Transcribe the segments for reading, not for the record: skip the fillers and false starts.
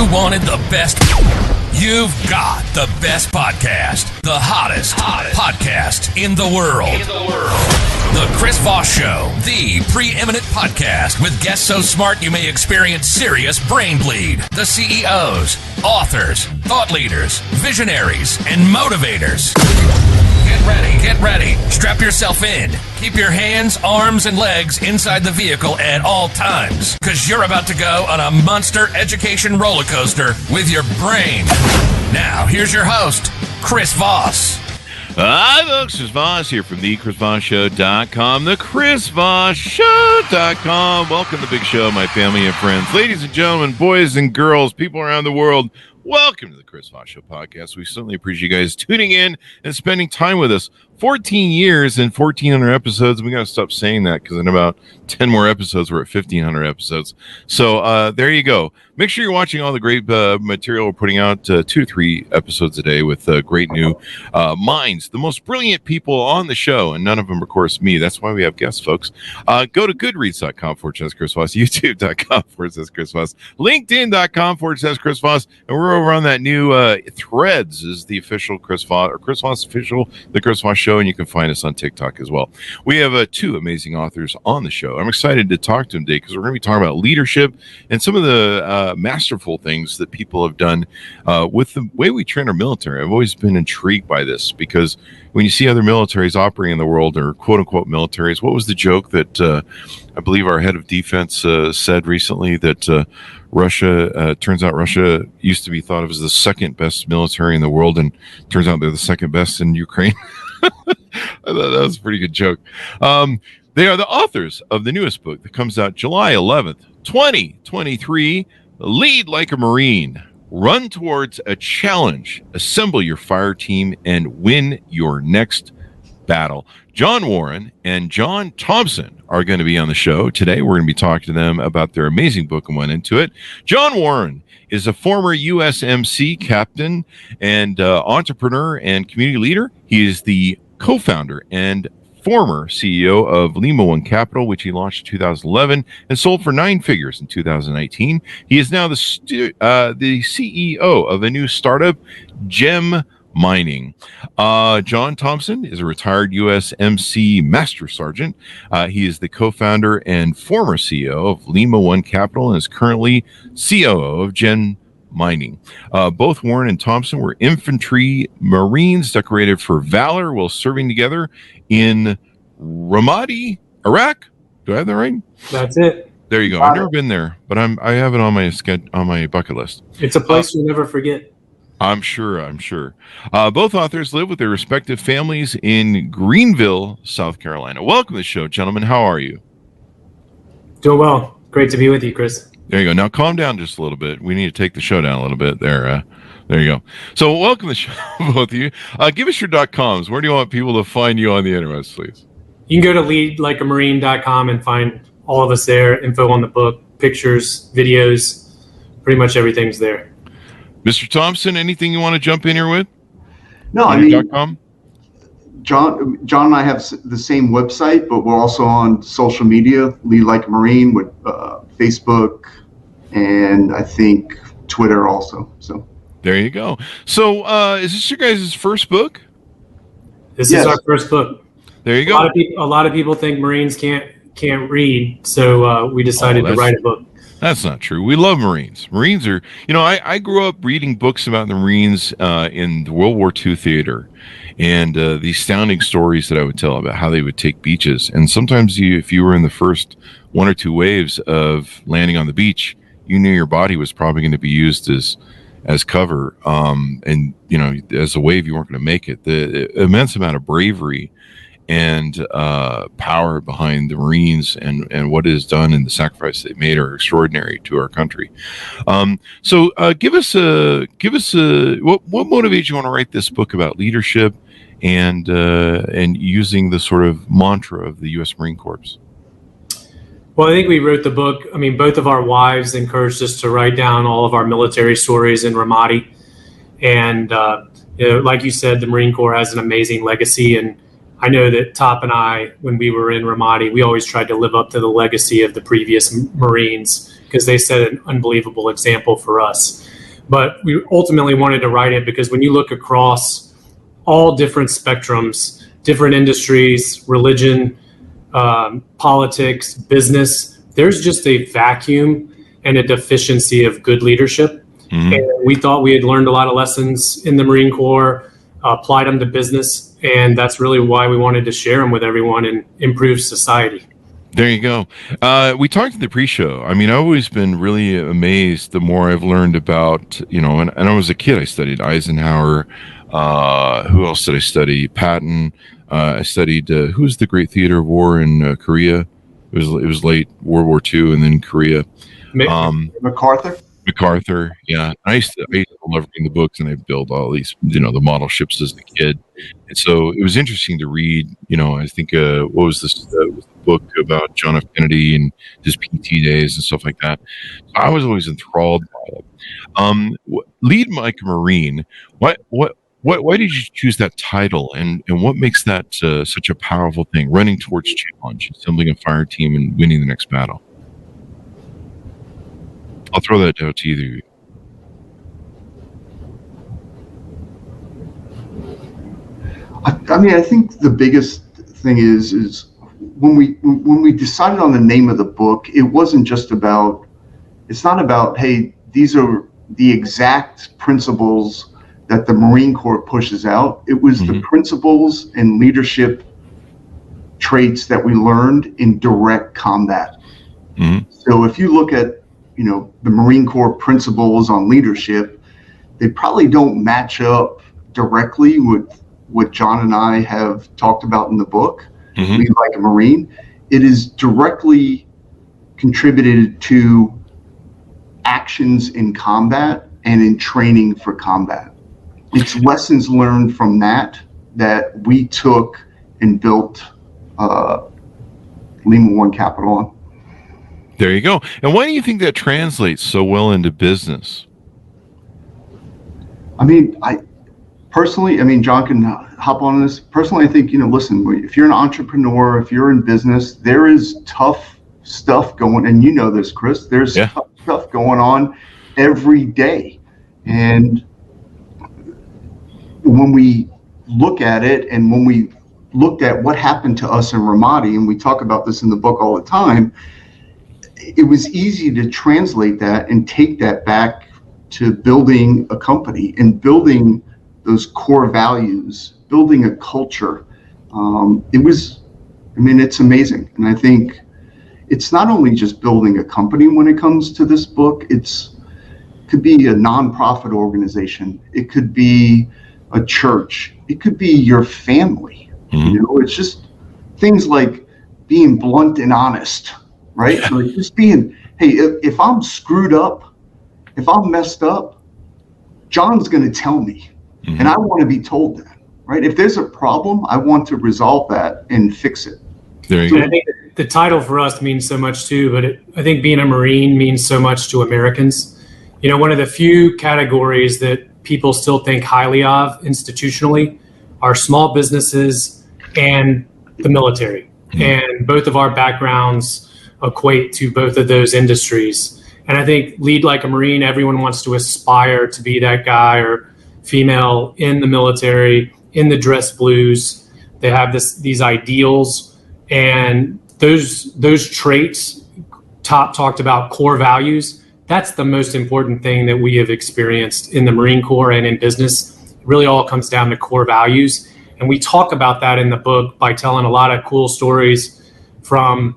You wanted the best. You've got the best podcast. The hottest podcast in the world. The Chris Voss Show, the preeminent podcast with guests so smart you may experience serious brain bleed. The CEOs, authors, thought leaders, visionaries, and motivators. Get ready. Strap yourself in. Keep your hands, arms, and legs inside the vehicle at all times, because you're about to go on a monster education roller coaster with your brain. Now, here's your host, Chris Voss. Hi, folks. Chris Voss here from thechrisvossshow.com, thechrisvossshow.com. Welcome to the big show, my family and friends. Ladies and gentlemen, boys and girls, people around the world, welcome to the Chris Voss Show podcast. We certainly appreciate you guys tuning in and spending time with us. 14 years and 1,400 episodes. We got to stop saying that because in about 10 more episodes, we're at 1,500 episodes. So there you go. Make sure you're watching all the great material we're putting out, 2 to 3 episodes a day with great new minds, the most brilliant people on the show, and none of them, of course, me. That's why we have guests, folks. Go to goodreads.com/Chris Voss, youtube.com/Chris Voss, linkedin.com/Chris Voss, and we're over on that new Threads is the official Chris Voss, or Chris Voss official, the Chris Voss Show, and you can find us on TikTok as well. We have 2 amazing authors on the show. I'm excited to talk to them today because we're going to be talking about leadership and some of the masterful things that people have done with the way we train our military. I've always been intrigued by this because when you see other militaries operating in the world, or quote-unquote militaries, what was the joke that I believe our head of defense said recently, that Russia, turns out Russia used to be thought of as the second best military in the world, and turns out they're the second best in Ukraine. I thought that was a pretty good joke. They are the authors of the newest book that comes out July 11th, 2023, Lead Like a Marine. Run towards a challenge, assemble your fire team, and win your next battle. John Warren and John Thompson are going to be on the show today. We're going to be talking to them about their amazing book and went into it. John Warren is a former USMC captain and entrepreneur and community leader. He is the co-founder and former CEO of Lima One Capital, which he launched in 2011 and sold for 9 figures in 2019. He is now the CEO of a new startup, Gem Mining. John Thompson is a retired USMC Master Sergeant. He is the co-founder and former CEO of Lima One Capital and is currently COO of Gem Mining. Both Warren and Thompson were infantry Marines decorated for valor while serving together in Ramadi, Iraq. Do I have that right? That's it. There you go. I've never been there, but I have it on my bucket list. It's a place you'll never forget. I'm sure. Both authors live with their respective families in Greenville, South Carolina. Welcome to the show, gentlemen. How are you? Doing well. Great to be with you, Chris. There you go. Now calm down just a little bit. We need to take the show down a little bit there. There you go. So welcome to the show, both of you. Give us your .coms. Where do you want people to find you on the internet, please? You can go to leadlikeamarine.com and find all of us there, info on the book, pictures, videos, pretty much everything's there. Mr. Thompson, anything you want to jump in here with? No, I mean, .com? John and I have the same website, but we're also on social media, Lead Like a Marine, with Facebook and I think Twitter also. So there you go. So is this your guys' first book? This is our first book. There you go. A lot of people think Marines can't read, so we decided to write a book. That's not true. We love Marines. Marines are, I grew up reading books about the Marines in the World War II theater, and the astounding stories that I would tell about how they would take beaches. And sometimes if you were in the first 1 or 2 waves of landing on the beach, you knew your body was probably going to be used as cover. And, as a wave, you weren't going to make it. The immense amount of bravery and power behind the Marines and what is done and the sacrifice they made are extraordinary to our country. So give us what motivates you want to write this book about leadership and using the sort of mantra of the U.S. Marine Corps? Well, I think we wrote the book. I mean, both of our wives encouraged us to write down all of our military stories in Ramadi. And, like you said, the Marine Corps has an amazing legacy. And I know that Top and I, when we were in Ramadi, we always tried to live up to the legacy of the previous Marines because they set an unbelievable example for us. But we ultimately wanted to write it because when you look across all different spectrums, different industries, religion, politics, business, there's just a vacuum and a deficiency of good leadership. Mm-hmm. And we thought we had learned a lot of lessons in the Marine Corps, applied them to business, and that's really why we wanted to share them with everyone and improve society. There you go. We talked in the pre-show. I mean, I've always been really amazed the more I've learned about, and I was a kid, I studied Eisenhower. Who else did I study? Patton. I studied, who was the great theater of war in Korea? It was late World War II and then Korea. MacArthur, yeah. I used to love reading the books, and I built all these, the model ships as a kid. And so it was interesting to read, I think, what was this the book about John F. Kennedy and his PT days and stuff like that. So I was always enthralled by it. Lead like a Marine, why did you choose that title, and what makes that such a powerful thing, running towards challenge, assembling a fire team, and winning the next battle? I'll throw that out to either of you. I think the biggest thing is when we decided on the name of the book, it's not about, hey, these are the exact principles that the Marine Corps pushes out. It was the principles and leadership traits that we learned in direct combat. Mm-hmm. So if you look at the Marine Corps principles on leadership, they probably don't match up directly with what John and I have talked about in the book, Lead Like a Marine. It is directly contributed to actions in combat and in training for combat. It's lessons learned from that we took and built Lima One Capital on. There you go. And why do you think that translates so well into business? Personally, John can hop on this. Personally, I think, listen, if you're an entrepreneur, if you're in business, there is tough stuff going, and this, Chris, there's tough stuff going on every day. And when we look at it, and when we looked at what happened to us in Ramadi, and we talk about this in the book all the time, it was easy to translate that and take that back to building a company and building those core values, building a culture. It's amazing. And I think it's not only just building a company when it comes to this book, it could be a nonprofit organization. It could be a church. It could be your family. It's just things like being blunt and honest. Right? So just being, hey, if I'm screwed up, if I'm messed up, John's going to tell me. And I want to be told that, right? If there's a problem, I want to resolve that and fix it. There you go. I think the title for us means so much too, but I think being a Marine means so much to Americans. One of the few categories that people still think highly of institutionally are small businesses and the military. And both of our backgrounds equate to both of those industries. And I think lead like a Marine, everyone wants to aspire to be that guy or female in the military, in the dress blues. They have these ideals, and those traits talked about core values. That's the most important thing that we have experienced in the Marine Corps and in business. It really all comes down to core values. And we talk about that in the book by telling a lot of cool stories from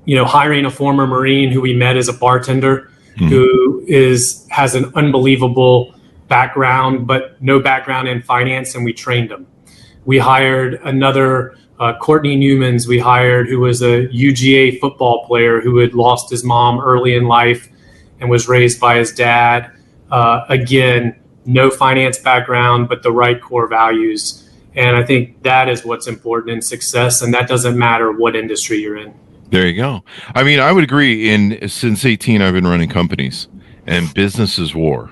hiring a former Marine who we met as a bartender, who has an unbelievable background, but no background in finance, and we trained him. We hired another, Courtney Newmans, who was a UGA football player who had lost his mom early in life and was raised by his dad. Again, no finance background, but the right core values. And I think that is what's important in success, and that doesn't matter what industry you're in. There you go. I would agree. Since 18, I've been running companies, and business is war.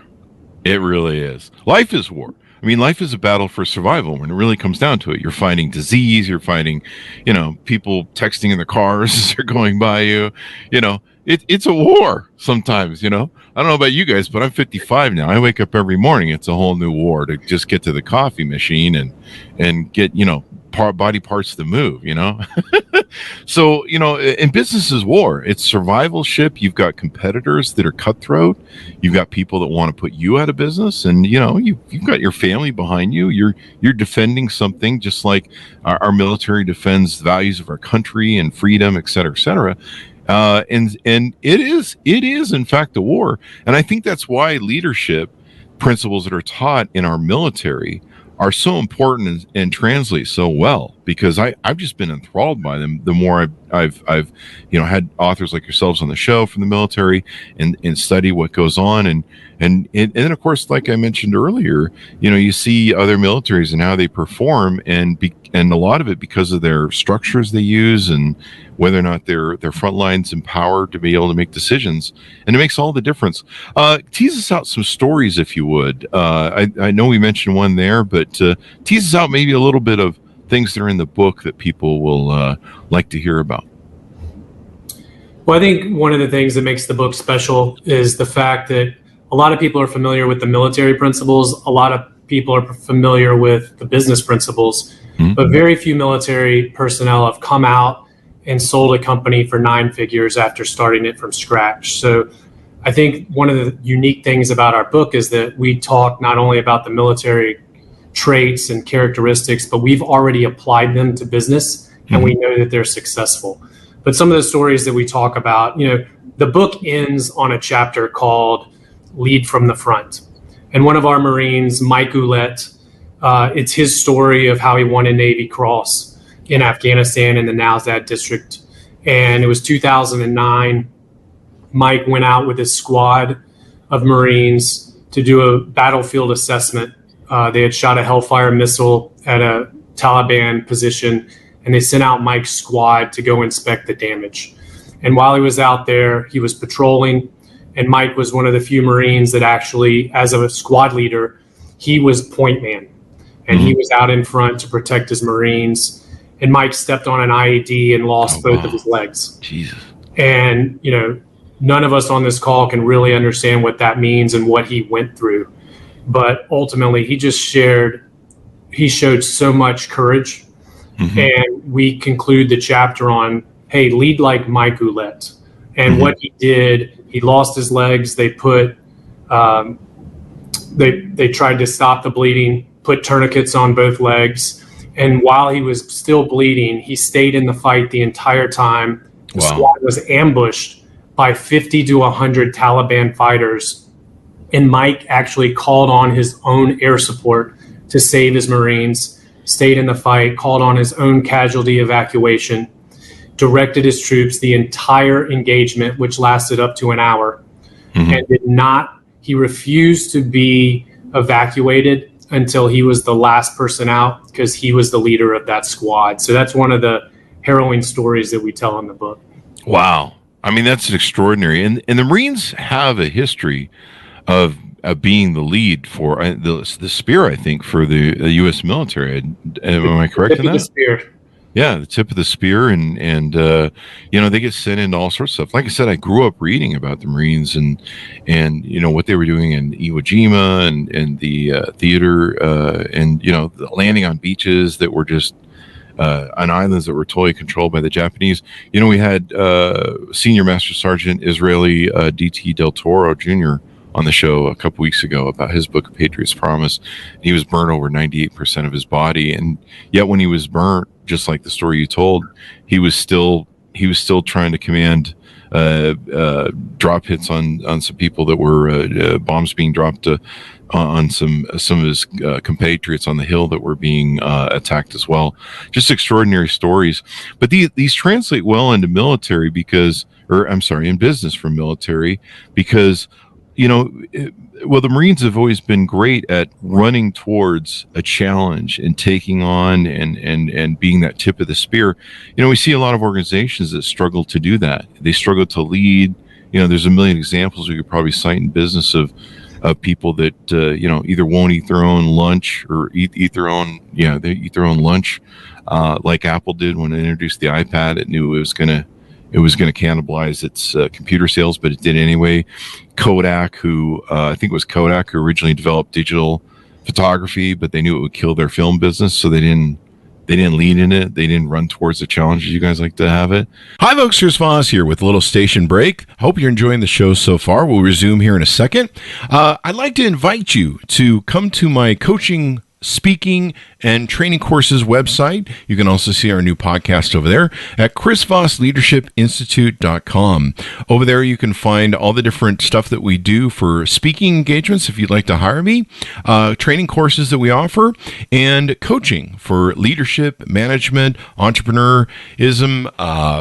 It really is. Life is war. Life is a battle for survival when it really comes down to it. You're fighting disease. You're fighting, people texting in their cars as they're going by you. It's a war sometimes, I don't know about you guys, but I'm 55 now. I wake up every morning. It's a whole new war to just get to the coffee machine and get, body parts to move, So, in business is war. It's survivalship. You've got competitors that are cutthroat. You've got people that want to put you out of business, and you've got your family behind you. You're defending something, just like our military defends the values of our country and freedom, et cetera, et cetera. And it is in fact a war. And I think that's why leadership principles that are taught in our military are so important and translate so well, because I've just been enthralled by them. The more I've had authors like yourselves on the show from the military and study what goes on, and then of course, like I mentioned earlier, you see other militaries and how they perform, and a lot of it because of their structures they use and whether or not their front lines empowered to be able to make decisions, and it makes all the difference. Tease us out some stories, if you would. I know we mentioned one there, but tease us out maybe a little bit of things that are in the book that people will like to hear about. Well, I think one of the things that makes the book special is the fact that a lot of people are familiar with the military principles. A lot of people are familiar with the business principles, but very few military personnel have come out and sold a company for 9 figures after starting it from scratch. So I think one of the unique things about our book is that we talk not only about the military traits and characteristics, but we've already applied them to business, and we know that they're successful. But some of the stories that we talk about, the book ends on a chapter called Lead from the Front. And one of our Marines, Mike Ouellette, it's his story of how he won a Navy Cross in Afghanistan in the Nowzad district. And it was 2009. Mike went out with his squad of Marines to do a battlefield assessment. They had shot a Hellfire missile at a Taliban position, and they sent out Mike's squad to go inspect the damage. And while he was out there, he was patrolling, and Mike was one of the few Marines that actually, as a squad leader, he was point man, and he was out in front to protect his Marines. And Mike stepped on an IED and lost both of his legs. Jesus. And, none of us on this call can really understand what that means and what he went through. But ultimately, he showed so much courage. And we conclude the chapter on, hey, lead like Mike Ouellette. And what he did, he lost his legs. They put, they tried to stop the bleeding, put tourniquets on both legs. And while he was still bleeding, he stayed in the fight the entire time. The squad was ambushed by 50 to 100 Taliban fighters. And Mike actually called on his own air support to save his Marines, stayed in the fight, called on his own casualty evacuation, directed his troops the entire engagement, which lasted up to an hour, and he refused to be evacuated until he was the last person out, because he was the leader of that squad. So that's one of the harrowing stories that we tell in the book. Wow. I mean, that's extraordinary. And the Marines have a history of being the lead for the spear, I think, for the U.S. military. Am I correct in that? The spear. Yeah, the tip of the spear, and they get sent into all sorts of stuff. Like I said, I grew up reading about the Marines and what they were doing in Iwo Jima and the theater, and the landing on beaches that were just on islands that were totally controlled by the Japanese. We had Senior Master Sergeant Israeli D.T. Del Toro Jr. on the show a couple weeks ago about his book, Patriot's Promise. He was burnt over 98% of his body, and yet when he was burnt, just like the story you told, he was still trying to command drop hits on some people that were bombs being dropped on some of his compatriots on the hill that were being attacked as well. Just extraordinary stories. But these translate well into military in business from military, because the Marines have always been great at running towards a challenge and taking on and being that tip of the spear. We see a lot of organizations that struggle to do that. They struggle to lead. There's a million examples we could probably cite in business of people that either won't eat their own lunch or eat their own they eat their own lunch, like Apple did when they introduced the iPad. It knew it was it was going to cannibalize its computer sales, but it did anyway. Kodak, who I think it was Kodak who originally developed digital photography, but they knew it would kill their film business, so they didn't lead in it. They didn't run towards the challenges. You guys like to have it. Hi, folks. Here's Voss here with a little station break. Hope you're enjoying the show so far. We'll resume here in a second. I'd like to invite you to come to my coaching, speaking, and training courses website. You can also see our new podcast over there at chrisvossleadershipinstitute.com. Over there, you can find all the different stuff that we do for speaking engagements if you'd like to hire me, training courses that we offer, and coaching for leadership, management, entrepreneurism,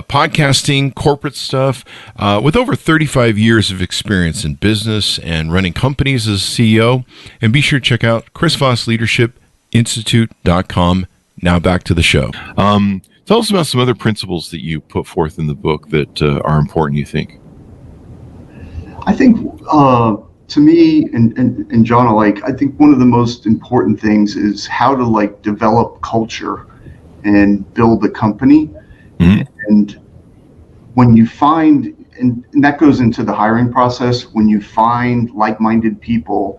podcasting, corporate stuff. With over 35 years of experience in business and running companies as CEO. And be sure to check out chrisvossleadershipinstitute.com. Now back to the show. Tell us about some other principles that you put forth in the book that are important, you think. I think, to me and John alike, I think one of the most important things is how to develop culture and build a company. Mm-hmm. And when you find, and that goes into the hiring process, when you find like-minded people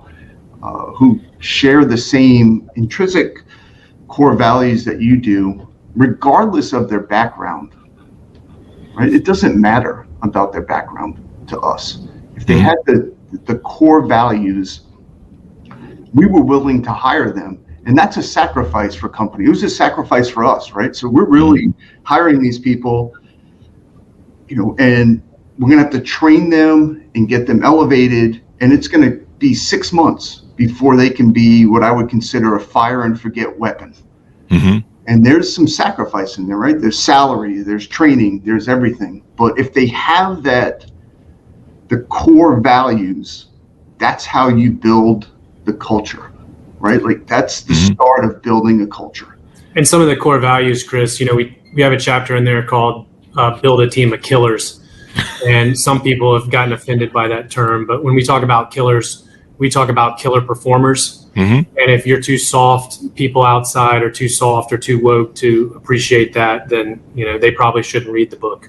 who share the same intrinsic core values that you do, regardless of their background, right? It doesn't matter about their background to us. If they had the core values, we were willing to hire them. And that's a sacrifice for company. It was a sacrifice for us, right? So we're really hiring these people, and we're going to have to train them and get them elevated. And it's going to be 6 months before they can be what I would consider a fire and forget weapon. Mm-hmm. And there's some sacrifice in there, right? There's salary, there's training, there's everything. But if they have the core values, that's how you build the culture, right? That's the start of building a culture. And some of the core values, Chris, we have a chapter in there called Build a Team of Killers. And some people have gotten offended by that term. But when we talk about killers, we talk about killer performers. Mm-hmm. And if you're too soft, people outside are too soft or too woke to appreciate that, then they probably shouldn't read the book.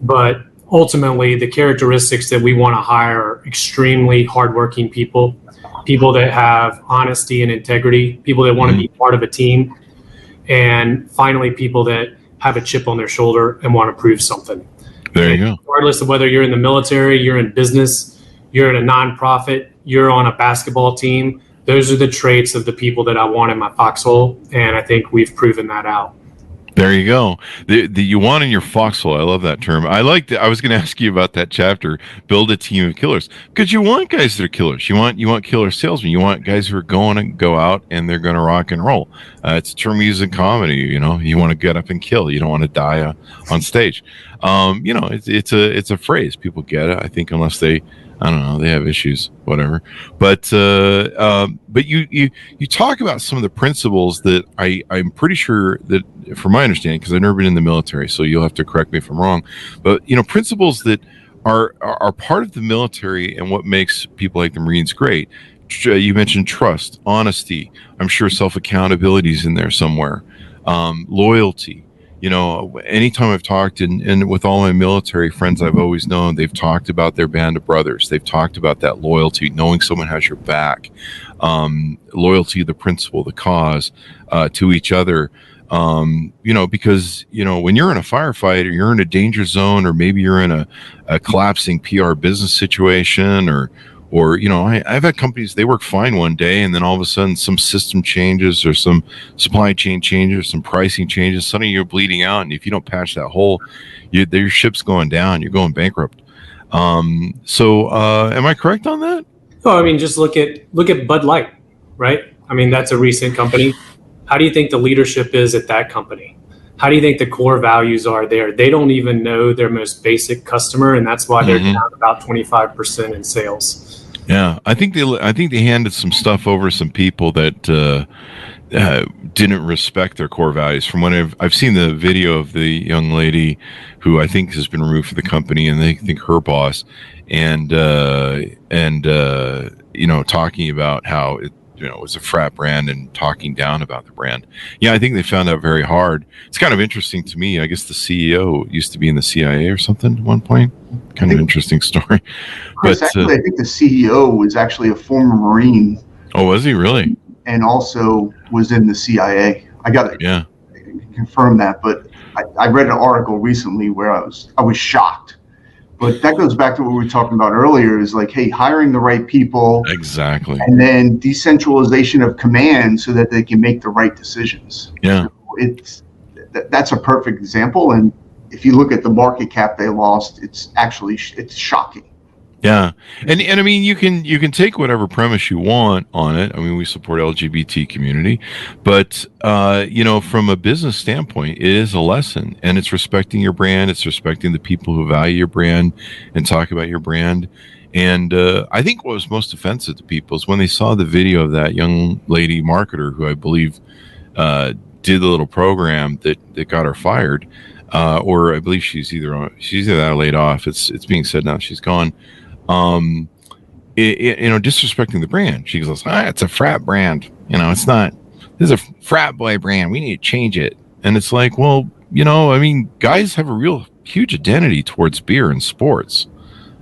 But ultimately, the characteristics that we want to hire are extremely hardworking people that have honesty and integrity, people that want to be part of a team, and finally, people that have a chip on their shoulder and want to prove something. There you go. Regardless of whether you're in the military, you're in business, you're in a nonprofit, you're on a basketball team, those are the traits of the people that I want in my foxhole, and I think we've proven that out. There you go. The you want in your foxhole. I love that term. I was going to ask you about that chapter. Build a team of killers, because you want guys that are killers. You want killer salesmen. You want guys who are going to go out and they're going to rock and roll. It's a term used in comedy. You want to get up and kill. You don't want to die on stage. It's a phrase people get it. I think unless they have issues, whatever. But you talk about some of the principles that I'm pretty sure that, from my understanding, because I've never been in the military, so you'll have to correct me if I'm wrong, but principles that are part of the military and what makes people like the Marines great. You mentioned trust, honesty. I'm sure self-accountability is in there somewhere. Loyalty. Anytime I've talked and with all my military friends I've always known, they've talked about their band of brothers. They've talked about that loyalty, knowing someone has your back, loyalty to the principle, the cause, to each other. Because when you're in a firefight or you're in a danger zone, or maybe you're in a collapsing PR business situation, or I've had companies, they work fine one day, and then all of a sudden some system changes or some supply chain changes, some pricing changes. Suddenly you're bleeding out, and if you don't patch that hole, your ship's going down. You're going bankrupt. So am I correct on that? Well, just look at Bud Light, right? That's a recent company. How do you think the leadership is at that company? How do you think the core values are there? They don't even know their most basic customer, and that's why they're down about 25% in sales. Yeah, I think they handed some stuff over to some people that didn't respect their core values. From when I've seen the video of the young lady who I think has been removed from the company, and they think her boss, and talking about how was a frat brand and talking down about the brand. Yeah, I think they found out very hard. It's kind of interesting to me. I guess the CEO used to be in the CIA or something at one point. Kind of interesting story. Chris, actually, I think the CEO was actually a former Marine. Oh, was he really? And also was in the CIA. I got to confirm that, but I read an article recently where I was shocked. But that goes back to what we were talking about earlier, is like, hey, hiring the right people. Exactly. And then decentralization of command so that they can make the right decisions. Yeah. So that's a perfect example. And if you look at the market cap they lost, it's shocking. Yeah. And I mean, you can take whatever premise you want on it. I mean, we support LGBT community, but from a business standpoint, it is a lesson, and it's respecting your brand. It's respecting the people who value your brand and talk about your brand. And I think what was most offensive to people is when they saw the video of that young lady marketer who I believe did the little program that got her fired, or I believe she's either that or laid off. It's being said now she's gone. Disrespecting the brand. She goes, it's a frat brand. It's not. This is a frat boy brand. We need to change it. And it's like, well, I mean, guys have a real huge identity towards beer and sports.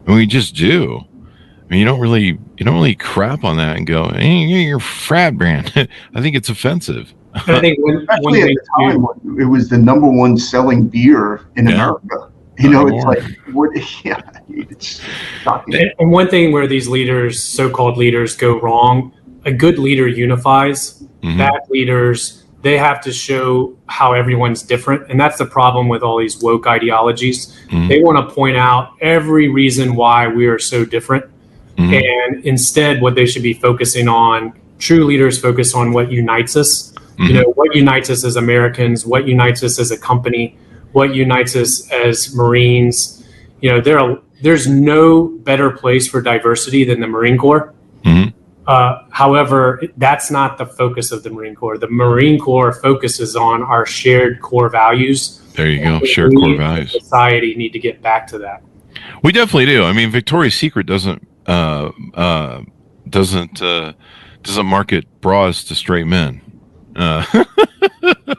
I mean, we just do. I mean, you don't really crap on that and go, hey, you're a frat brand. I think it's offensive. I think when at the time, it was the number one selling beer in America. It's like, what? Yeah, it's shocking. And one thing where these leaders, so-called leaders, go wrong, a good leader unifies. Mm-hmm. Bad leaders, they have to show how everyone's different. And that's the problem with all these woke ideologies. Mm-hmm. They want to point out every reason why we are so different. Mm-hmm. And instead, what they should be focusing on, true leaders focus on what unites us. Mm-hmm. What unites us as Americans, what unites us as a company, what unites us as Marines. There's no better place for diversity than the Marine Corps. Mm-hmm. However, that's not the focus of the Marine Corps. The Marine Corps focuses on our shared core values. There you go, shared core values. Society need to get back to that. We definitely do. I mean, Victoria's Secret doesn't market bras to straight men.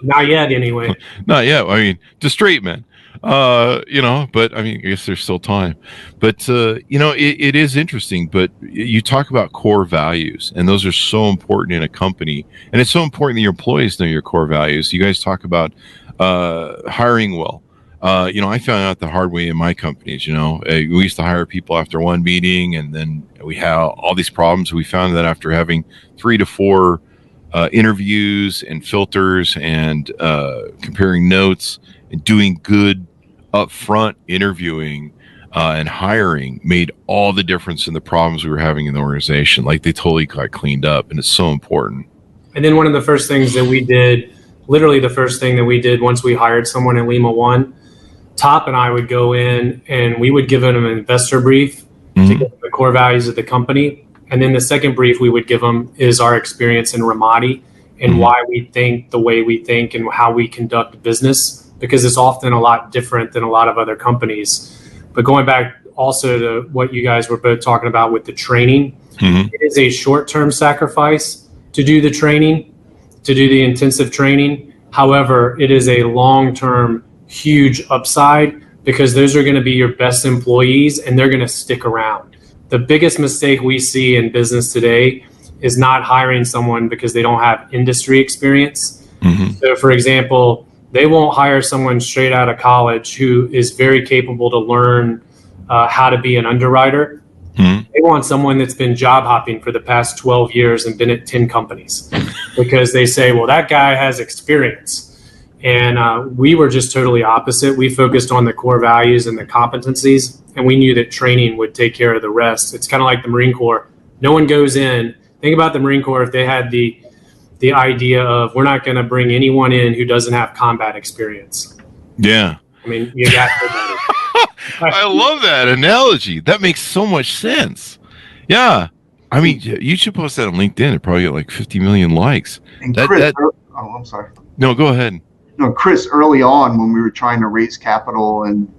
Not yet, anyway. Not yet. I mean, to straight men. But I mean, I guess there's still time. But it is interesting. But you talk about core values, and those are so important in a company, and it's so important that your employees know your core values. You guys talk about hiring well. I found out the hard way in my companies. We used to hire people after one meeting, and then we had all these problems. We found that after having 3 to 4 interviews and filters and comparing notes and doing good upfront interviewing and hiring made all the difference in the problems we were having in the organization. Like, they totally got cleaned up, and it's so important. And then one of the first things that we did, literally the first thing that we did once we hired someone in Lima 1, Top and I would go in and we would give them an investor brief to get the core values of the company. And then the second brief we would give them is our experience in Ramadi and why we think the way we think and how we conduct business, because it's often a lot different than a lot of other companies. But going back also to what you guys were both talking about with the training, it is a short-term sacrifice to do the training, to do the intensive training. However, it is a long-term huge upside, because those are going to be your best employees and they're going to stick around. The biggest mistake we see in business today is not hiring someone because they don't have industry experience. So, for example, they won't hire someone straight out of college who is very capable to learn how to be an underwriter. They want someone that's been job hopping for the past 12 years and been at 10 companies, because they say, well, that guy has experience. And we were just totally opposite. We focused on the core values and the competencies, and we knew that training would take care of the rest. It's kind of like the Marine Corps. No one goes in. Think about the Marine Corps if they had the idea of, we're not going to bring anyone in who doesn't have combat experience. Yeah. I mean, you got to. I love that analogy. That makes so much sense. Yeah. I mean, you should post that on LinkedIn. It probably get like 50 million likes. And Chris, I'm sorry. No, go ahead. No, Chris, early on when we were trying to raise capital and,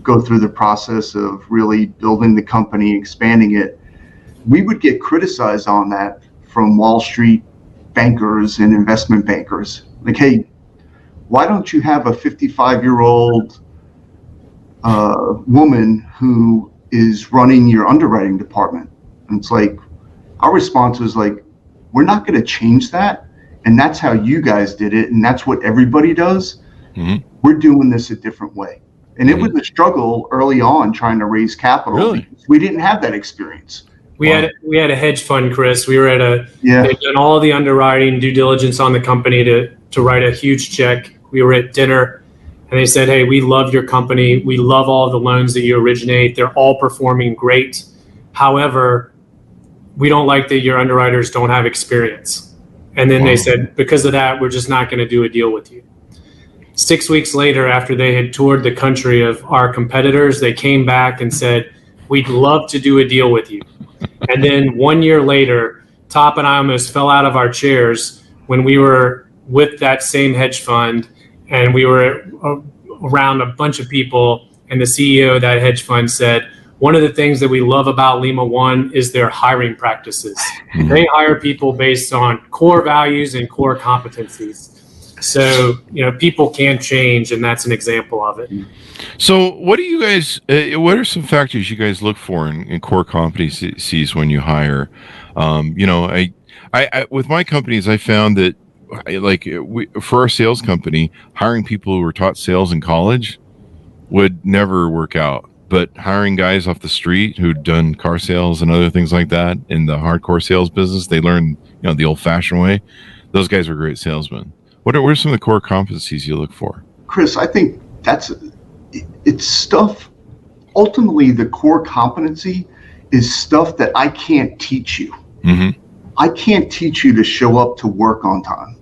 go through the process of really building the company, expanding it, we would get criticized on that from Wall Street bankers and investment bankers. Like, hey, why don't you have a 55-year-old woman who is running your underwriting department? And it's like, our response was like, we're not going to change that. And that's how you guys did it. And that's what everybody does. Mm-hmm. We're doing this a different way. And it was a struggle early on trying to raise capital. Really? Because we didn't have that experience. We had a hedge fund, Chris. We were they'd done all the underwriting, due diligence on the company to write a huge check. We were at dinner and they said, hey, we love your company. We love all the loans that you originate. They're all performing great. However, we don't like that your underwriters don't have experience. And then they said, because of that, we're just not going to do a deal with you. 6 weeks later, after they had toured the country of our competitors, they came back and said, we'd love to do a deal with you. And then 1 year later, Top and I almost fell out of our chairs when we were with that same hedge fund and we were around a bunch of people, and the CEO of that hedge fund said, one of the things that we love about Lima One is their hiring practices. Mm-hmm. They hire people based on core values and core competencies. So, people can change, and that's an example of it. So what do you guys, what are some factors you guys look for in core competencies when you hire? I with my companies, I found that for our sales company, hiring people who were taught sales in college would never work out. But hiring guys off the street who'd done car sales and other things like that in the hardcore sales business, they learned, the old fashioned way. Those guys were great salesmen. What are some of the core competencies you look for? Chris, I think it's stuff. Ultimately, the core competency is stuff that I can't teach you. Mm-hmm. I can't teach you to show up to work on time.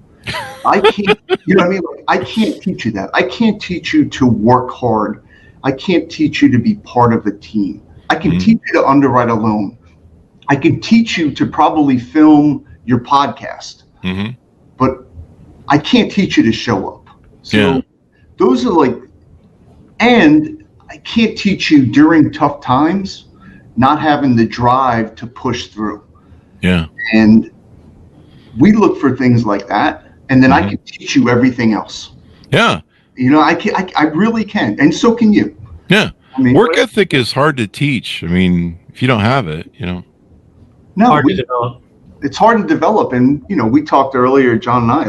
I can't, I can't teach you that. I can't teach you to work hard. I can't teach you to be part of a team. I can teach you to underwrite a loan. I can teach you to probably film your podcast. Mm-hmm. But I can't teach you to show up. So those are and I can't teach you during tough times, not having the drive to push through. Yeah. And we look for things like that. And then I can teach you everything else. Yeah. I really can. And so can you. Yeah. Work ethic is hard to teach. If you don't have it, No, hard to develop. It's hard to develop. And, we talked earlier, John and I,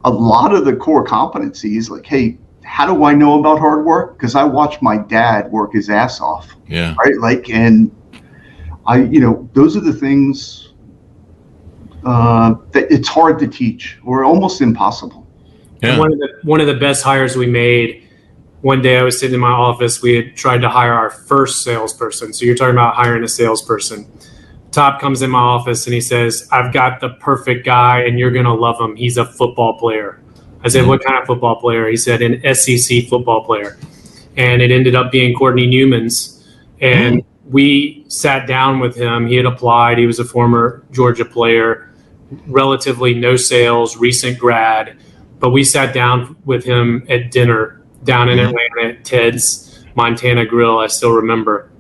a lot of the core competencies, hey, how do I know about hard work? Because I watched my dad work his ass off. Yeah. Right. And those are the things that it's hard to teach or almost impossible. Yeah. And one of the best hires we made, one day I was sitting in my office, we had tried to hire our first salesperson. So you're talking about hiring a salesperson. Top comes in my office and he says, I've got the perfect guy and you're going to love him. He's a football player. I said, what kind of football player? He said, an SEC football player. And it ended up being Courtney Newman's. And we sat down with him. He had applied. He was a former Georgia player, relatively no sales, recent grad. But we sat down with him at dinner down in Atlanta at Ted's Montana Grill, I still remember.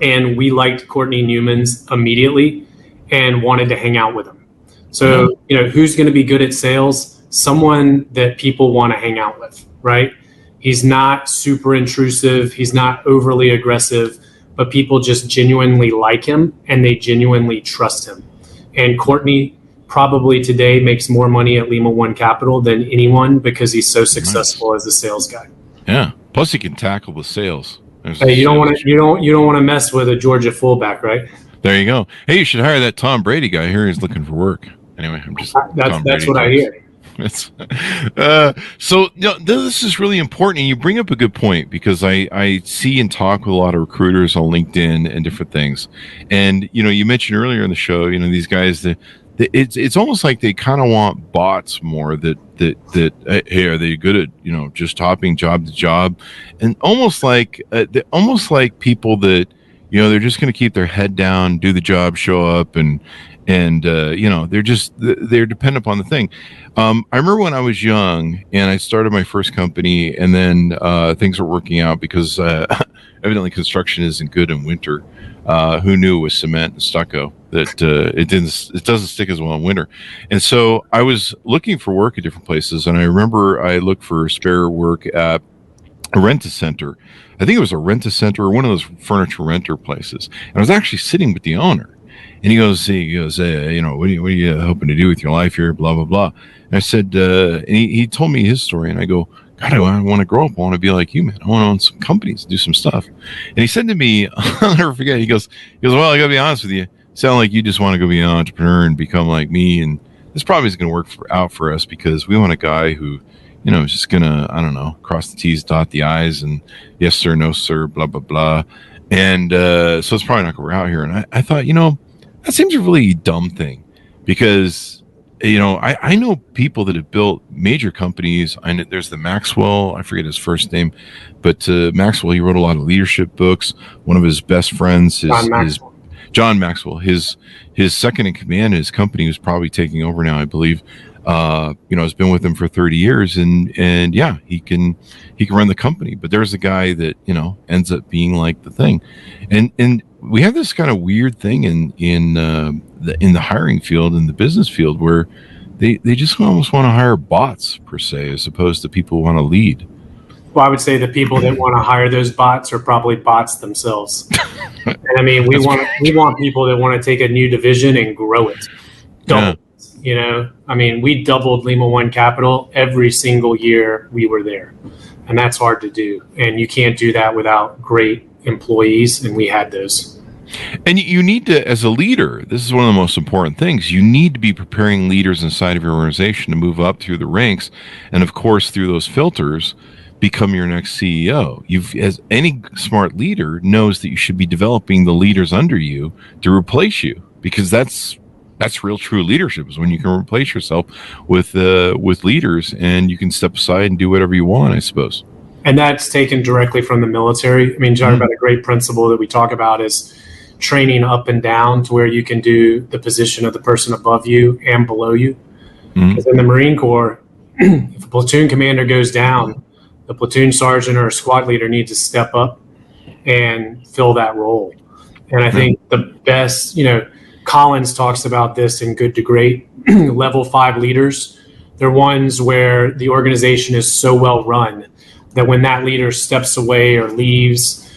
And we liked Courtney Newman's immediately and wanted to hang out with him. So, who's going to be good at sales? Someone that people want to hang out with, right? He's not super intrusive. He's not overly aggressive, but people just genuinely like him and they genuinely trust him. And Courtney probably today makes more money at Lima One Capital than anyone because he's so successful as a sales guy. Yeah. Plus he can tackle with sales. Hey, you don't want to mess with a Georgia fullback, right? There you go. Hey, you should hire that Tom Brady guy here. He's looking for work. Anyway, that's what I hear. So this is really important, and you bring up a good point because I see and talk with a lot of recruiters on LinkedIn and different things. And you mentioned earlier in the show, these guys that it's almost like they kind of want bots more that hey, are they good at just hopping job to job, and almost like people that they're just going to keep their head down, do the job, show up, and they're dependent upon the thing. I remember when I was young and I started my first company, and then things were working out because evidently construction isn't good in winter. Who knew with cement and stucco that it doesn't stick as well in winter. And so I was looking for work at different places, and I remember I looked for spare work at a rent-a-center. I think it was a rent-a-center or one of those furniture renter places. And I was actually sitting with the owner, and he goes, hey, what are you hoping to do with your life here? Blah blah blah. And I said, and he told me his story, and I go, God, I want to grow up. I want to be like you, man. I want to own some companies, do some stuff. And he said to me, I'll never forget. He goes, well, I got to be honest with you. Sound like you just want to go be an entrepreneur and become like me, and this probably is going to work out for us because we want a guy who, is just going to, I don't know, cross the T's, dot the I's, and yes, sir, no, sir, blah, blah, blah. And so it's probably not going to work out here. And I thought, that seems a really dumb thing because, I know people that have built major companies. I know there's the Maxwell, I forget his first name, but Maxwell, he wrote a lot of leadership books. One of his best friends is John Maxwell. His second in command in his company, who's probably taking over now, I believe, has been with him for 30 years, and yeah, he can run the company. But there's a guy that ends up being like the thing, and we have this kind of weird thing in the hiring field, in the business field, where they just almost want to hire bots per se, as opposed to people who want to lead. Well, I would say the people that want to hire those bots are probably bots themselves. And I mean, we want people that want to take a new division and grow it. Double. Yeah. I mean, we doubled Lima One Capital every single year we were there, and that's hard to do. And you can't do that without great employees, and we had those. And you need to, as a leader, this is one of the most important things. You need to be preparing leaders inside of your organization to move up through the ranks, and of course, through those filters, become your next CEO. As any smart leader knows that you should be developing the leaders under you to replace you, because that's real true leadership, is when you can replace yourself with leaders, and you can step aside and do whatever you want, I suppose. And that's taken directly from the military. I mean, talking about a great principle that we talk about is training up and down, to where you can do the position of the person above you and below you. Because in the Marine Corps, if a platoon commander goes down, the platoon sergeant or a squad leader needs to step up and fill that role. And I think the best, Collins talks about this in Good to Great. Level 5 leaders, they're ones where the organization is so well run that when that leader steps away or leaves,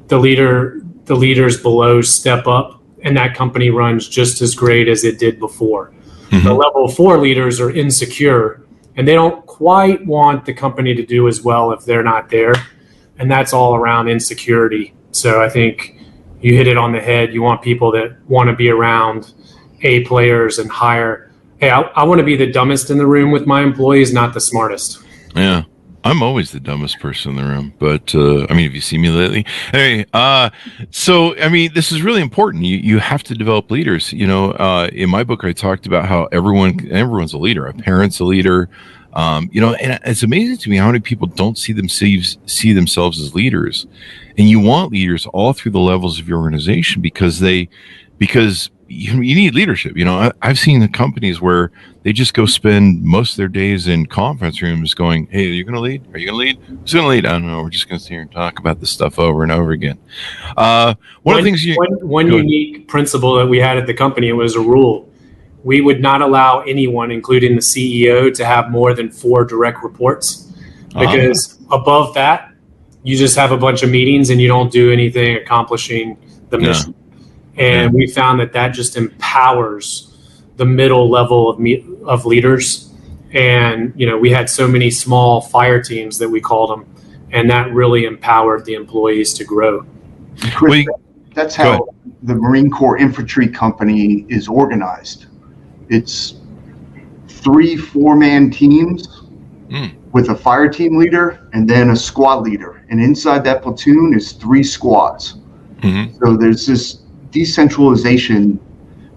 the leaders below step up, and that company runs just as great as it did before. The level 4 leaders are insecure, and they don't quite want the company to do as well if they're not there. And that's all around insecurity. So I think you hit it on the head. You want people that want to be around A players and hire. Hey, I want to be the dumbest in the room with my employees, not the smartest. Yeah. I'm always the dumbest person in the room, but have you seen me lately? Anyway, so this is really important. You have to develop leaders. In my book, I talked about how everyone's a leader. A parent's a leader. And it's amazing to me how many people don't see themselves as leaders. And you want leaders all through the levels of your organization because you need leadership. I've seen the companies where they just go spend most of their days in conference rooms going, hey, are you going to lead? Are you going to lead? Who's going to lead? I don't know. We're just going to sit here and talk about this stuff over and over again. One unique principle that we had at the company, it was a rule. We would not allow anyone, including the CEO, to have more than 4 direct reports, because above that, you just have a bunch of meetings and you don't do anything accomplishing the mission. And we found that just empowers the middle level of leaders. And, we had so many small fire teams that we called them, and that really empowered the employees to grow. Chris, that's how the Marine Corps Infantry Company is organized. It's 3 4-man teams with a fire team leader and then a squad leader. And inside that platoon is 3 squads. So there's this decentralization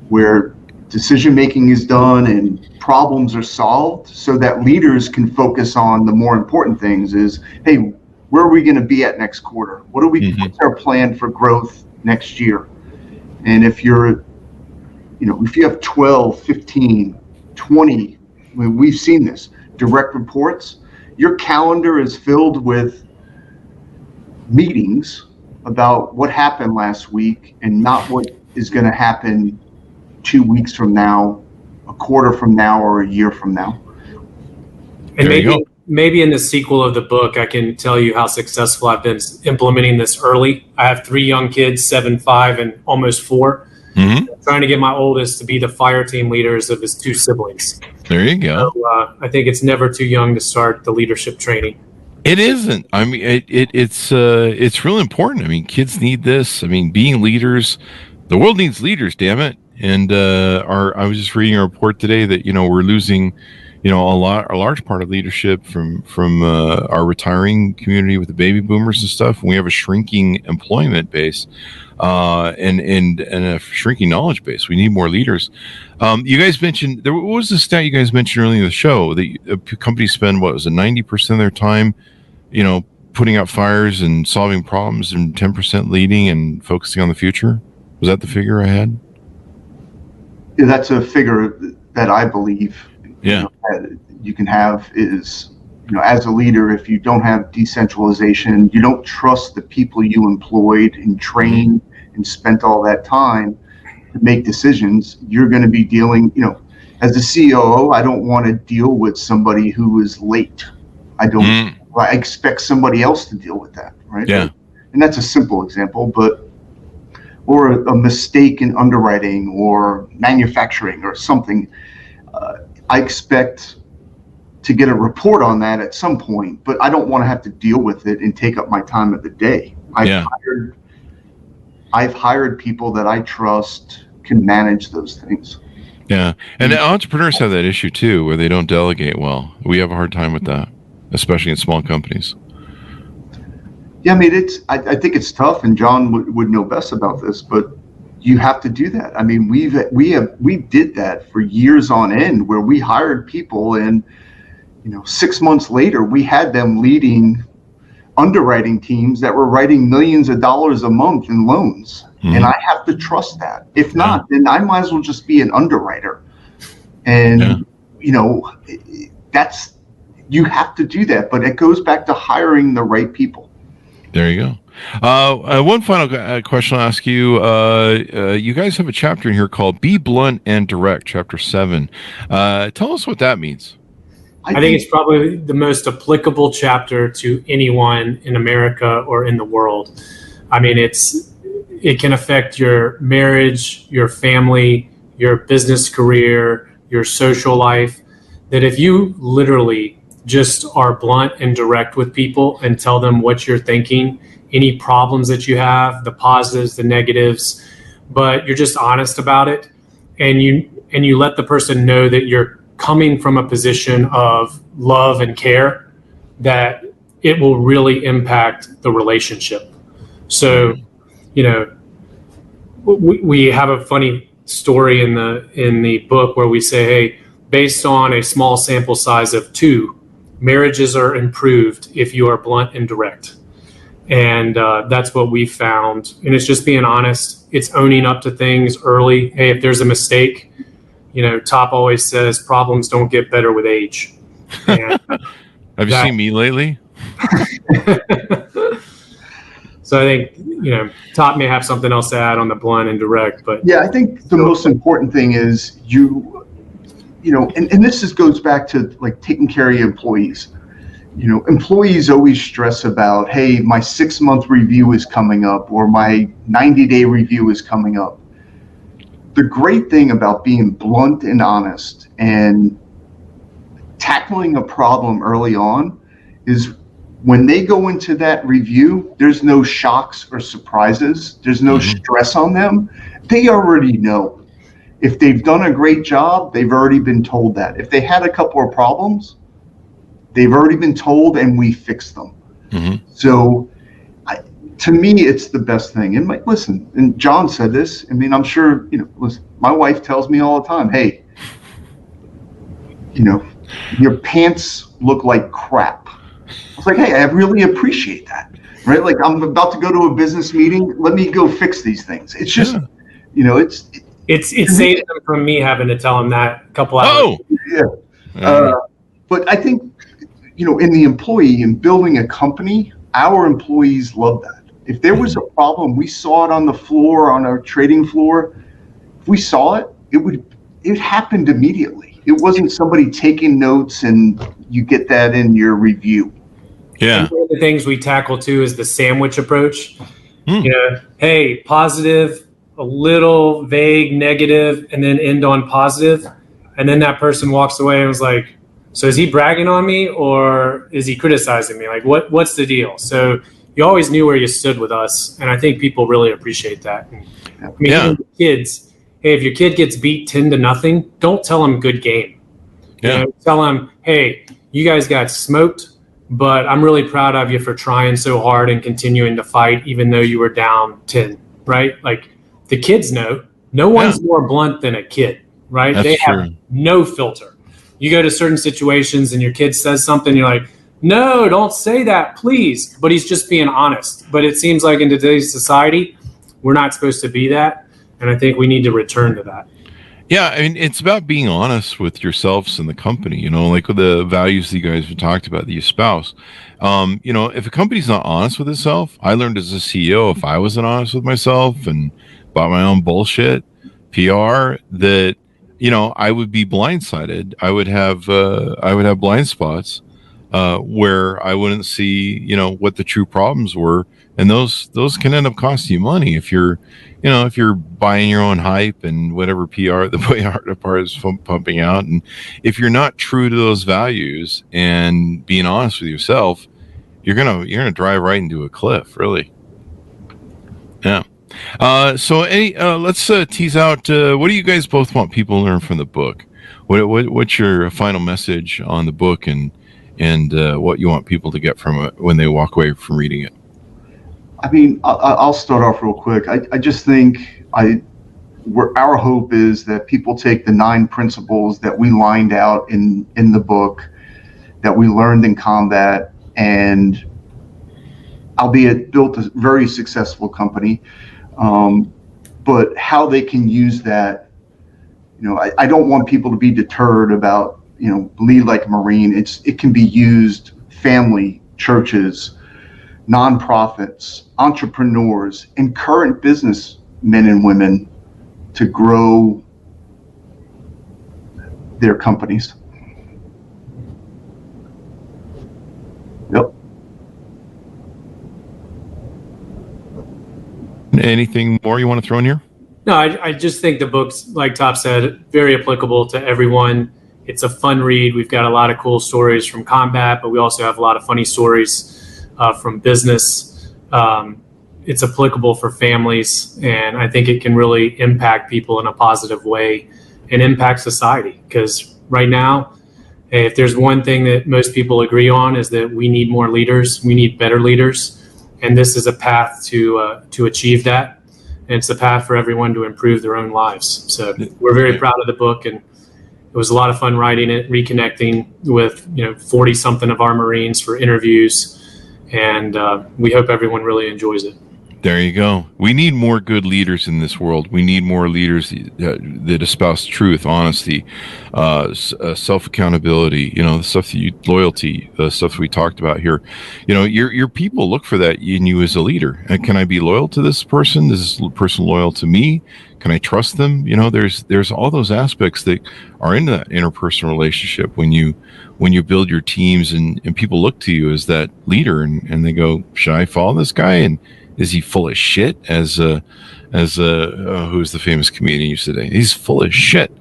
where decision making is done and problems are solved, so that leaders can focus on the more important things. Is, hey, where are we going to be at next quarter? What's our plan for growth next year? And if if you have 12, 15, 20, we've seen this, direct reports, your calendar is filled with meetings about what happened last week and not what is going to happen 2 weeks from now, a quarter from now, or a year from now. And maybe in the sequel of the book, I can tell you how successful I've been implementing this early. I have 3 young kids, 7, 5, and almost 4. I'm trying to get my oldest to be the Fireteam leaders of his 2 siblings. There you go. So, I think it's never too young to start the leadership training. It isn't. I mean, it's really important. I mean, kids need this. I mean, being leaders, the world needs leaders. Damn it! And I was just reading a report today that we're losing, a large part of leadership from our retiring community with the baby boomers and stuff. And we have a shrinking employment base, and a shrinking knowledge base. We need more leaders. You guys mentioned what was the stat you guys mentioned earlier in the show that companies spend 90% of their time, putting out fires and solving problems, and 10% leading and focusing on the future. Was that the figure I had? Yeah, that's a figure that I believe. Yeah. That you can have is, as a leader, if you don't have decentralization, you don't trust the people you employed and trained and spent all that time to make decisions, you're going to be dealing, as a COO, I don't want to deal with somebody who is late. I expect somebody else to deal with that, right? Yeah. And that's a simple example, or a mistake in underwriting or manufacturing or something. I expect to get a report on that at some point, but I don't want to have to deal with it and take up my time of the day. I've hired people that I trust can manage those things. Yeah. And entrepreneurs have that issue too, where they don't delegate well. We have a hard time with that, especially in small companies. Yeah, I mean, I think it's tough, and John would know best about this, but you have to do that. I mean, we did that for years on end, where we hired people, and 6 months later, we had them leading underwriting teams that were writing millions of dollars a month in loans, and I have to trust that. If not, then I might as well just be an underwriter. And that's, you have to do that, but it goes back to hiring the right people. There you go. One final question I'll ask you. You guys have a chapter in here called Be Blunt and Direct, Chapter 7. Tell us what that means. I think it's probably the most applicable chapter to anyone in America or in the world. I mean, it can affect your marriage, your family, your business career, your social life. That if you literally just are blunt and direct with people and tell them what you're thinking, any problems that you have, the positives, the negatives, but you're just honest about it, and you let the person know that you're coming from a position of love and care, that it will really impact the relationship. So, we have a funny story in the book where we say, hey, based on a small sample size of 2, marriages are improved if you are blunt and direct. And that's what we found. And it's just being honest. It's owning up to things early. Hey, if there's a mistake, Top always says problems don't get better with age. And have you seen me lately? So I think, Top may have something else to add on the blunt and direct, but yeah, I think the most important thing is and this goes back to like taking care of your employees. Employees always stress about, hey, my 6-month review is coming up, or my 90-day review is coming up. The great thing about being blunt and honest and tackling a problem early on is when they go into that review, there's no shocks or surprises. There's no stress on them. They already know. If they've done a great job, they've already been told that. If they had a couple of problems, they've already been told, and we fixed them. So to me, it's the best thing. And listen, and John said this. I mean, I'm sure, listen, my wife tells me all the time, hey, your pants look like crap. I was like, hey, I really appreciate that, right? Like, I'm about to go to a business meeting. Let me go fix these things. It's just, It's saved them from me having to tell them that a couple hours. But I think, in the employee and building a company, our employees love that. If there was a problem, we saw it on the floor, on our trading floor. If we saw it, it happened immediately. It wasn't somebody taking notes and you get that in your review. Yeah. And one of the things we tackle too is the sandwich approach. You know, hey, positive, a little vague, negative, and then end on positive. And then that person walks away and was like, so is he bragging on me or is he criticizing me? Like, what's the deal? So you always knew where you stood with us. And I think people really appreciate that. I mean, even kids, hey, if your kid gets beat 10-0, don't tell them good game. Yeah. You know, tell them, hey, you guys got smoked, but I'm really proud of you for trying so hard and continuing to fight, even though you were down 10, right? Like the kids know, no one's more blunt than a kid, right? That's they true. have no filter. You go to certain situations and your kid says something, you're like, no, don't say that, please. But he's just being honest. But it seems like in today's society, we're not supposed to be that. And I think we need to return to that. Yeah, I mean, it's about being honest with yourselves and the company, you know, like with the values that you guys have talked about that you espouse. You know, if a company's not honest with itself, I learned as a CEO, if I wasn't honest with myself and about my own bullshit, PR, that, you know, I would be blindsided. I would have blind spots where I wouldn't see, you know, what the true problems were. And those can end up costing you money if you're buying your own hype and whatever PR the PR is pumping out. And if you're not true to those values and being honest with yourself, you're gonna drive right into a cliff, really. Yeah. So let's tease out. What do you guys both want people to learn from the book? What's your final message on the book and what you want people to get from it when they walk away from reading it? I mean, I'll start off real quick. I just think our hope is that people take the 9 principles that we lined out in the book, that we learned in combat, and albeit built a very successful company, but how they can use that. You know, I don't want people to be deterred about, you know, lead like a Marine. It can be used, family, churches, nonprofits, entrepreneurs, and current businessmen and women to grow their companies. Yep. Anything more you want to throw in here? No, I just think the book's, like Top said, very applicable to everyone. It's a fun read. We've got a lot of cool stories from combat, but we also have a lot of funny stories from business. It's applicable for families, and I think it can really impact people in a positive way and impact society. Because right now, if there's one thing that most people agree on is that we need more leaders, we need better leaders, and this is a path to achieve that. And it's a path for everyone to improve their own lives. So we're very proud of the book, and it was a lot of fun writing it, reconnecting with 40 something of our Marines for interviews. And we hope everyone really enjoys it. There you go. We need more good leaders in this world. We need more leaders that espouse truth, honesty, self-accountability, the stuff that loyalty, the stuff that we talked about here. Your people look for that in you as a leader. And can I be loyal to this person? Is this person loyal to me? Can I trust them? There's all those aspects that are in that interpersonal relationship when you build your teams and people look to you as that leader and they go, should I follow this guy? And is he full of shit? Who's the famous comedian used today? He's full of shit.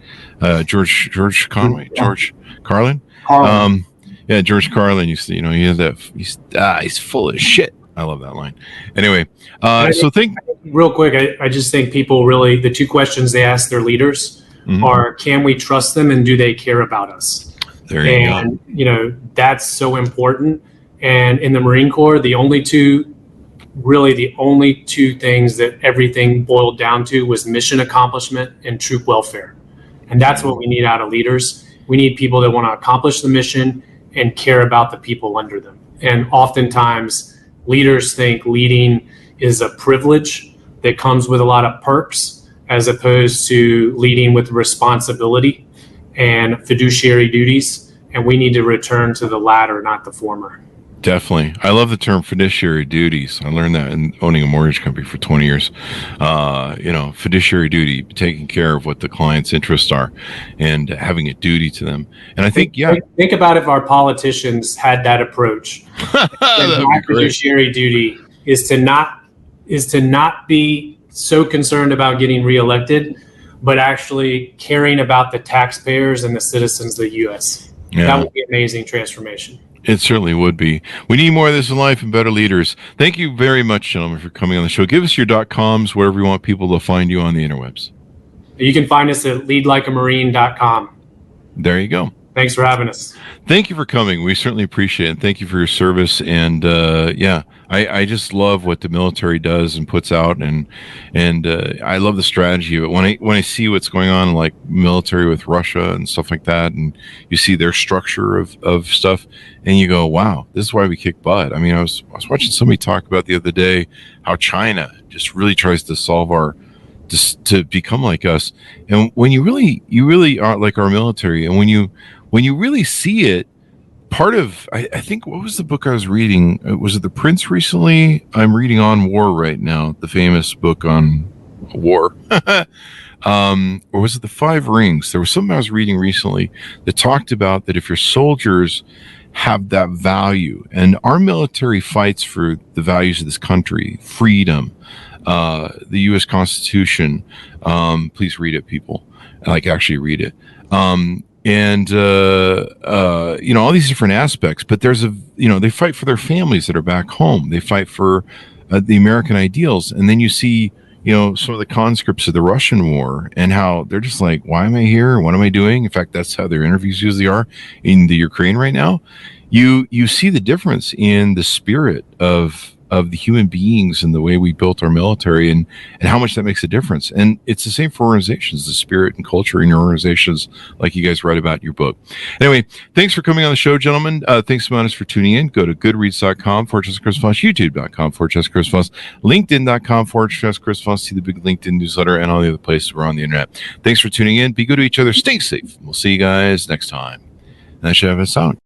George Conway, George Carlin. George Carlin used to, he had that. He's full of shit. I love that line. Anyway, real quick. I just think people really, the 2 questions they ask their leaders are, can we trust them and do they care about us? There you go. That's so important. And in the Marine Corps, the only two things that everything boiled down to was mission accomplishment and troop welfare. And that's what we need out of leaders. We need people that want to accomplish the mission and care about the people under them. And oftentimes leaders think leading is a privilege that comes with a lot of perks, as opposed to leading with responsibility and fiduciary duties. And we need to return to the latter, not the former. Definitely. I love the term fiduciary duties. I learned that in owning a mortgage company for 20 years. Fiduciary duty, taking care of what the client's interests are and having a duty to them. And I think, Think about if our politicians had that approach. My fiduciary duty is to not be so concerned about getting reelected, but actually caring about the taxpayers and the citizens of the U.S. Yeah. That would be amazing transformation. It certainly would be. We need more of this in life and better leaders. Thank you very much, gentlemen, for coming on the show. Give us your .coms, wherever you want people to find you on the interwebs. You can find us at leadlikeamarine.com. There you go. Thanks for having us. Thank you for coming. We certainly appreciate it. Thank you for your service. And I just love what the military does and puts out, and I love the strategy of it. When I see what's going on, like military with Russia and stuff like that, and you see their structure of stuff, and you go, wow, this is why we kick butt. I mean, I was watching somebody talk about the other day how China just really tries to solve to become like us. And when you really are like our military, and when you really see it, part of, I think, what was the book I was reading? Was it The Prince recently? I'm reading On War right now, the famous book on war. Or was it The Five Rings? There was something I was reading recently that talked about that if your soldiers have that value, and our military fights for the values of this country, freedom, the U.S. Constitution. Please read it, people. Actually read it. All these different aspects, but they fight for their families that are back home. They fight for the American ideals. And then you see, some of the conscripts of the Russian war and how they're just like, why am I here? What am I doing? In fact, that's how their interviews usually are in the Ukraine right now. You see the difference in the spirit of the human beings and the way we built our military and how much that makes a difference. And it's the same for organizations, the spirit and culture in your organizations, like you guys write about in your book. Anyway, thanks for coming on the show, gentlemen. Thanks so much for tuning in. Go to goodreads.com/Chris Voss, youtube.com/Chris Voss, linkedin.com/Chris Voss, see the big LinkedIn newsletter and all the other places we're on the internet. Thanks for tuning in. Be good to each other. Stay safe. We'll see you guys next time. And that should have us out.